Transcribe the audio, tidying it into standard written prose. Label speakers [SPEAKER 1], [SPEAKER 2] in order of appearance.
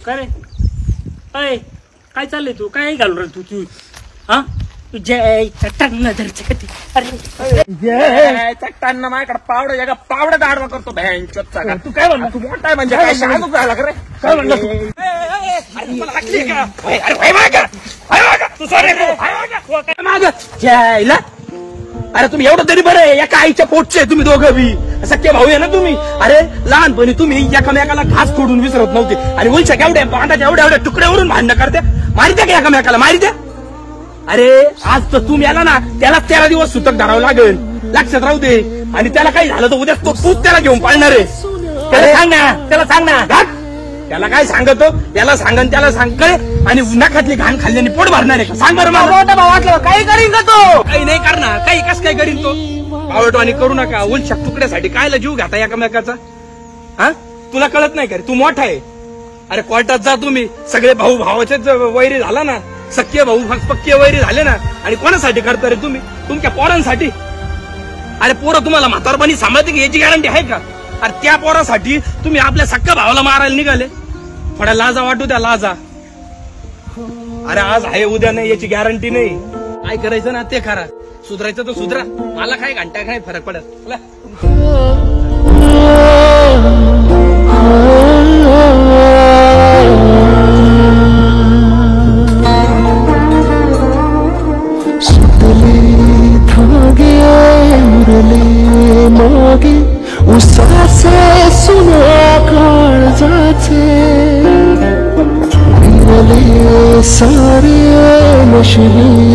[SPEAKER 1] काय रे अय काय चाललंय तू काय घालू रे तू हा जय
[SPEAKER 2] चट्टांना माझ्याकडे पावडं जगा पावडं गाडवा करतो भॅनचोदचा का तू काय म्हणला तू मोठा आहे म्हणजे काय शाळा झाला का रे काय म्हणलं तू अरे तुम्ही एवढं तरी बरं आहे एका आईच्या पोटचे तुम्ही दोघं बी सख्खे भाऊ आहे ना तुम्ही अरे लहानपणी तुम्ही एकामेकाला घास खोडून विसरत नव्हते आणि उलच्या केवढ्या बांधाच्या एवढ्या एवढ्या तुकड्यावरून भांडणं करते मारित्या का एकामेकाला मारित्या अरे आज तर तुम्ही आला ना त्याला 13 दिवस सुतक धरावं लागेल लक्षात राहू दे आणि त्याला काही झालं तर उद्या तूच त्याला घेऊन पाळणार आहे त्याला सांग ना त्याला काय सांगतो त्याला सांगन त्याला सांग कळे आणि नखातली घाण खाल्ल्याने पोट भरणार आहे का सांग बरं मला मोठा भाऊ वाटलं काही करीन का तो काही नाही करणार काही कस काय करीन तो आवडवाणी करू नका उलच्या तुकड्यासाठी कायला जीव घाता एकामेकाचा हा तुला कळत नाही का रे तू मोठा आहे अरे कोर्टात जा तुम्ही सगळे भाऊ भावाचेच वैरी झाला ना सख्खे भाऊ पक्के वैरी झाले ना आणि कोणासाठी करता रे तुम्ही तुमच्या पोरांसाठी अरे पोरं तुम्हाला म्हातारपणी सांभाळते की याची गॅरंटी आहे का अरे त्या पोरासाठी तुम्ही आपल्या सख्या भावाला मारायला निघाले थोड्या लाजा वाटू द्या लाजा अरे आज आहे उद्या नाही याची गॅरंटी नाही काय करायचं ना ते करा सुधरायचं तर सुधरा मला काय घंटा काय फरक पडत
[SPEAKER 3] उसासे सुना काळजाचे विरले सारे नशिबी